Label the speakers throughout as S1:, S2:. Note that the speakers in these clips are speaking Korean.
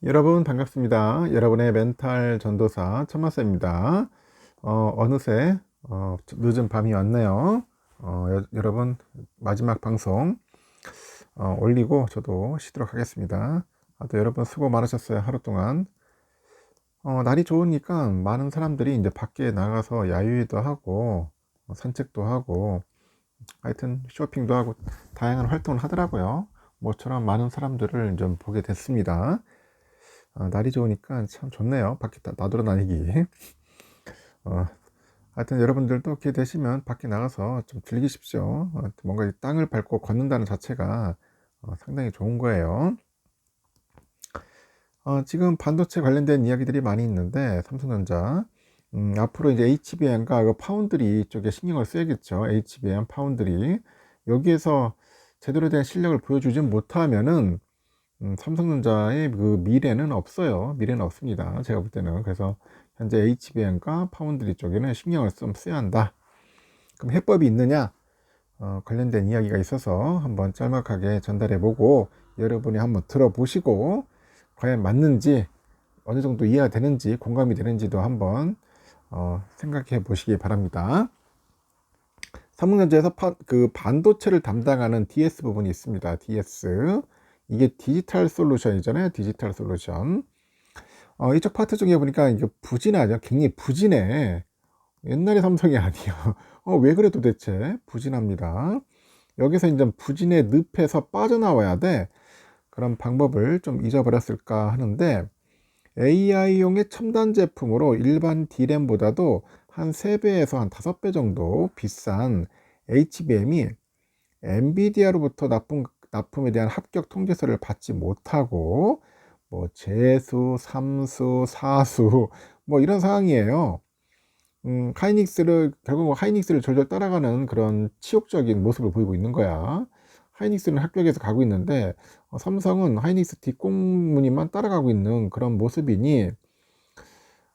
S1: 여러분 반갑습니다. 여러분의 멘탈 전도사 천마쌤입니다. 어느새 늦은 밤이 왔네요. 여러분 마지막 방송 올리고 저도 쉬도록 하겠습니다. 또 여러분 수고 많으셨어요. 하루 동안. 날이 좋으니까 많은 사람들이 이제 밖에 나가서 야유회도 하고 산책도 하고 하여튼 쇼핑도 하고 다양한 활동을 하더라고요. 모처럼 많은 사람들을 좀 보게 됐습니다. 날이 좋으니까 참 좋네요. 밖에 나돌아다니기. 어, 하여튼 여러분들도 기회 되시면 밖에 나가서 좀 즐기십시오. 뭔가 이 땅을 밟고 걷는다는 자체가 상당히 좋은 거예요. 지금 반도체 관련된 이야기들이 많이 있는데 삼성전자 앞으로 이제 HBM과 그 파운드리 쪽에 신경을 써야겠죠. HBM 파운드리 여기에서 제대로 된 실력을 보여주지 못하면은 삼성전자의 그 미래는 없어요. 미래는 없습니다. 제가 볼 때는. 그래서 현재 HBM과 파운드리 쪽에는 신경을 좀 써야 한다. 그럼 해법이 있느냐? 관련된 이야기가 있어서 한번 짤막하게 전달해 보고 여러분이 한번 들어보시고 과연 맞는지 어느 정도 이해가 되는지 공감이 되는지도 한번 생각해 보시기 바랍니다. 삼성전자에서 그 반도체를 담당하는 DS 부분이 있습니다. DS. 이게 디지털 솔루션이잖아요. 디지털 솔루션. 이쪽 파트 중에 보니까 이게 부진하죠. 굉장히 부진해. 옛날의 삼성이 아니에요. 왜 그래 도대체? 부진합니다. 여기서 이제 부진의 늪에서 빠져나와야 돼. 그런 방법을 좀 잊어버렸을까 하는데 AI용의 첨단 제품으로 일반 D램보다도 한 3배에서 한 5배 정도 비싼 HBM이 엔비디아로부터 납품에 대한 합격 통지서를 받지 못하고 뭐 재수, 삼수, 사수 뭐 이런 상황이에요. 결국 하이닉스를 졸졸 따라가는 그런 치욕적인 모습을 보이고 있는 거야. 하이닉스는 합격해서 가고 있는데 삼성은 하이닉스 뒷공무니만 따라가고 있는 그런 모습이니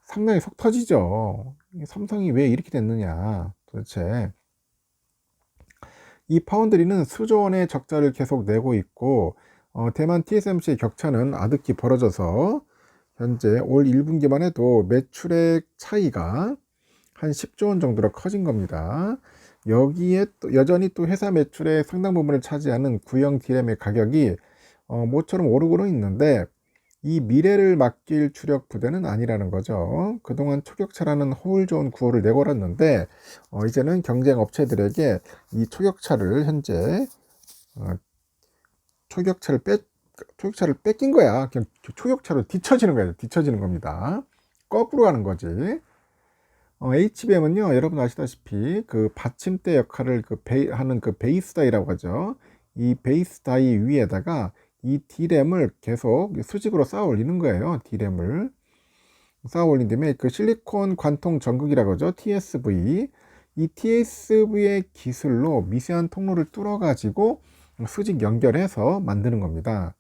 S1: 상당히 속 터지죠. 삼성이 왜 이렇게 됐느냐 도대체. 이 파운드리는 수조 원의 적자를 계속 내고 있고 대만 TSMC의 격차는 아득히 벌어져서 현재 올 1분기만 해도 매출액 차이가 한 10조 원 정도로 커진 겁니다. 여기에 또 여전히 또 회사 매출의 상당 부분을 차지하는 구형 D램의 가격이 모처럼 오르고는 있는데 이 미래를 맡길 주력 부대는 아니라는 거죠. 그동안 초격차라는 허울 좋은 구호를 내걸었는데 이제는 경쟁 업체들에게 이 초격차를 현재 초격차를 뺏긴 거야. 그냥 초격차로 뒤처지는 거예요. 뒤처지는 겁니다. 거꾸로 가는 거지. HBM은요, 여러분 아시다시피 그 받침대 역할을 하는 그 베이스 다이라고 하죠. 이 베이스 다이 위에다가 이 D램을 계속 수직으로 쌓아 올리는 거예요. D램을 쌓아 올린 다음에 그 실리콘 관통 전극이라고 하죠. TSV. 이 TSV의 기술로 미세한 통로를 뚫어 가지고 수직 연결해서 만드는 겁니다.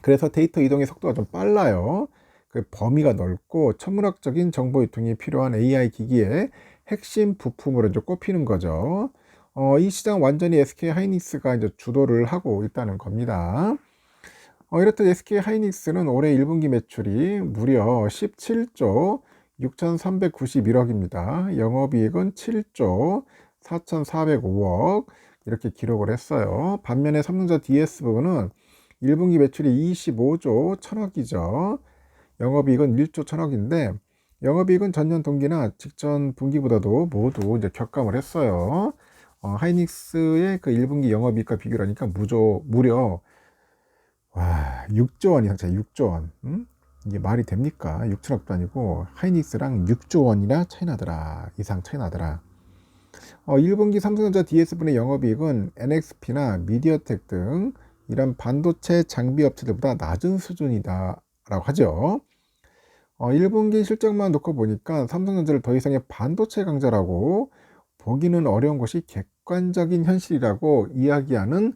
S1: 그래서 데이터 이동의 속도가 좀 빨라요. 그 범위가 넓고 천문학적인 정보 유통이 필요한 AI 기기의 핵심 부품으로 이제 꼽히는 거죠. 이 시장 완전히 SK 하이닉스가 이제 주도를 하고 있다는 겁니다. 이렇듯 SK 하이닉스는 올해 1분기 매출이 무려 17조 6,391억입니다. 영업이익은 7조 4,405억 이렇게 기록을 했어요. 반면에 삼성전자 DS 부분은 1분기 매출이 25조 1,000억이죠. 영업이익은 1조 1,000억인데 영업이익은 전년 동기나 직전 분기보다도 모두 이제 격감을 했어요. 하이닉스의 그 1분기 영업이익과 비교를 하니까 무려 6조 원이 상차 6조 원. 이게 말이 됩니까? 6천억도 아니고 하이닉스랑 6조 원이나 차이 나더라. 이상 차이 나더라. 1분기 삼성전자 DS분의 영업이익은 NXP나 미디어텍 등 이런 반도체 장비 업체들보다 낮은 수준이다라고 하죠. 1분기 실적만 놓고 보니까 삼성전자를 더 이상의 반도체 강자라고 보기는 어려운 것이 객관적인 현실이라고 이야기하는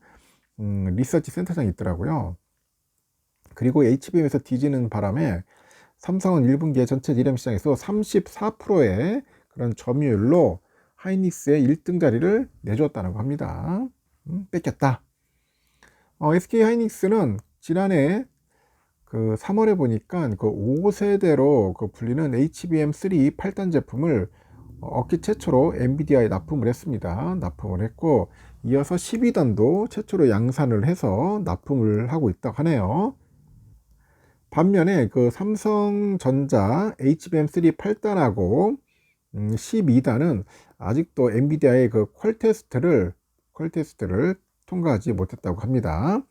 S1: 리서치 센터장이 있더라고요. 그리고 HBM에서 뒤지는 바람에 삼성은 1분기에 전체 D램 시장에서 34%의 그런 점유율로 하이닉스의 1등 자리를 내줬다고 합니다. 뺏겼다. SK 하이닉스는 지난해 그 3월에 보니까 그 5세대로 그 불리는 HBM3 8단 제품을 업계 최초로 엔비디아에 납품을 했습니다. 납품을 했고, 이어서 12단도 최초로 양산을 해서 납품을 하고 있다고 하네요. 반면에 그 삼성전자 HBM3 8단하고 12단은 아직도 엔비디아의 그 퀄 테스트를 통과하지 못했다고 합니다.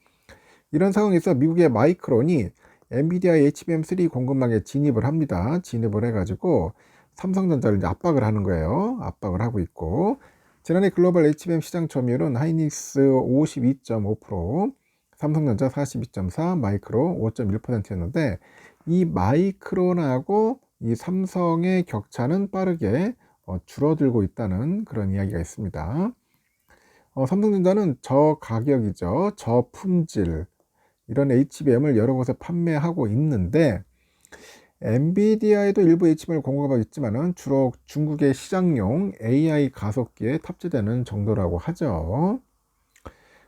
S1: 이런 상황에서 미국의 마이크론이 엔비디아의 HBM3 공급망에 진입을 합니다. 진입을 해가지고 삼성전자를 이제 압박을 하는 거예요. 압박을 하고 있고, 지난해 글로벌 HBM 시장 점유율은 하이닉스 52.5%, 삼성전자 42.4%, 마이크로 5.1%였는데 이 마이크론하고 이 삼성의 격차는 빠르게 줄어들고 있다는 그런 이야기가 있습니다. 삼성전자는 저가격이죠. 저품질 이런 HBM을 여러 곳에 판매하고 있는데 엔비디아에도 일부 HBM을 공급하고 있지만은 주로 중국의 시장용 AI 가속기에 탑재되는 정도라고 하죠.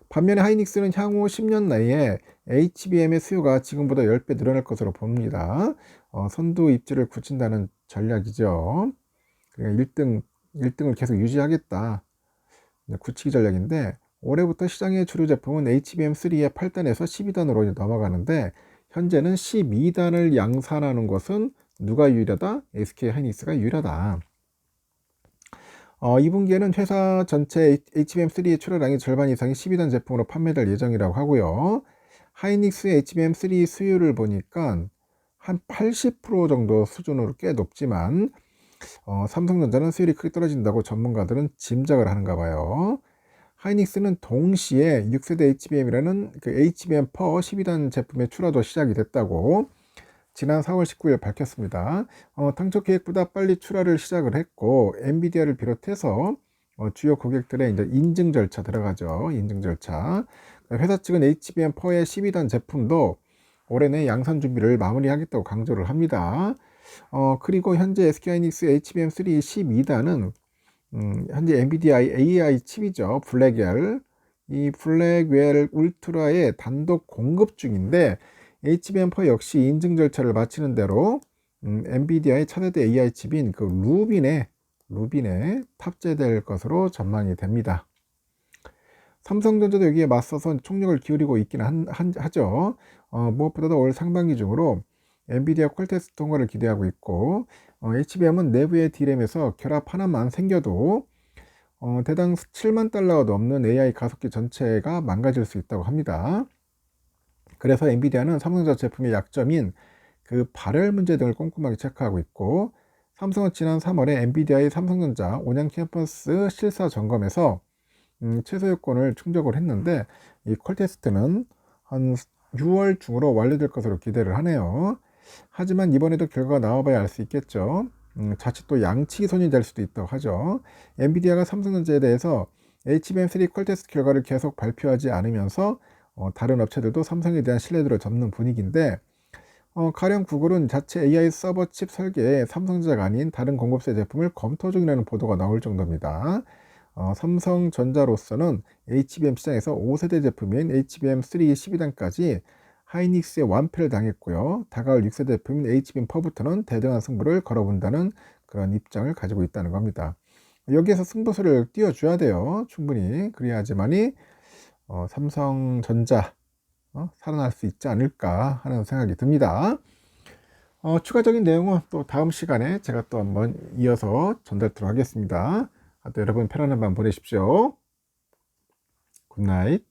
S1: 반면에 하이닉스는 향후 10년 내에 HBM의 수요가 지금보다 10배 늘어날 것으로 봅니다. 선두 입지를 굳힌다는 전략이죠. 그러니까 1등을 계속 유지하겠다. 굳히기 전략인데, 올해부터 시장의 주류 제품은 HBM3의 8단에서 12단으로 넘어가는데, 현재는 12단을 양산하는 것은 누가 유일하다? SK 하이닉스가 유일하다. 2분기에는 회사 전체 HBM3의 출하량의 절반 이상이 12단 제품으로 판매될 예정이라고 하고요. 하이닉스의 HBM3 수요를 보니까 한 80% 정도 수준으로 꽤 높지만 삼성전자는 수율이 크게 떨어진다고 전문가들은 짐작을 하는가 봐요. 하이닉스는 동시에 6세대 HBM이라는 그 HBM4 12단 제품의 출하도 시작이 됐다고 지난 4월 19일 밝혔습니다. 당초 계획보다 빨리 출하를 시작을 했고, 엔비디아를 비롯해서 주요 고객들의 이제 인증 절차 들어가죠. 인증 절차. 회사 측은 HBM4의 12단 제품도 올해 내 양산 준비를 마무리하겠다고 강조를 합니다. 그리고 현재 SK하이닉스 HBM3 12단은 현재 엔비디아 AI 칩이죠. 블랙웰. 이 블랙웰 울트라의 단독 공급 중인데 HBM4 역시 인증 절차를 마치는 대로 엔비디아의 차세대 AI 칩인 그 루빈에 탑재될 것으로 전망이 됩니다. 삼성전자도 여기에 맞서서 총력을 기울이고 있긴 하죠. 무엇보다도 올 상반기 중으로 엔비디아 퀄테스트 통과를 기대하고 있고, HBM은 내부의 D램에서 결합 하나만 생겨도 대당 7만 달러가 넘는 AI 가속기 전체가 망가질 수 있다고 합니다. 그래서 엔비디아는 삼성전자 제품의 약점인 그 발열 문제 등을 꼼꼼하게 체크하고 있고, 삼성은 지난 3월에 엔비디아의 삼성전자 온양 캠퍼스 실사 점검에서 최소 요건을 충족을 했는데 이 퀄테스트는 한 6월 중으로 완료될 것으로 기대를 하네요. 하지만 이번에도 결과가 나와봐야 알 수 있겠죠. 자칫 또 양치기손이 될 수도 있다고 하죠. 엔비디아가 삼성전자에 대해서 HBM3 퀄테스트 결과를 계속 발표하지 않으면서 다른 업체들도 삼성에 대한 신뢰도를 접는 분위기인데, 가령 구글은 자체 AI 서버 칩 설계에 삼성전자가 아닌 다른 공급사 제품을 검토 중이라는 보도가 나올 정도입니다. 삼성전자로서는 HBM 시장에서 5세대 제품인 HBM3 12단까지 하이닉스의 완패를 당했고요. 다가올 6세대 제품인 HBM4부터는 대등한 승부를 걸어본다는 그런 입장을 가지고 있다는 겁니다. 여기에서 승부수를 띄워줘야 돼요. 충분히. 그래야지만이 삼성전자 살아날 수 있지 않을까 하는 생각이 듭니다. 추가적인 내용은 또 다음 시간에 제가 또 한번 이어서 전달드리도록 하겠습니다. 또 여러분 편안한 밤 보내십시오. 굿나잇.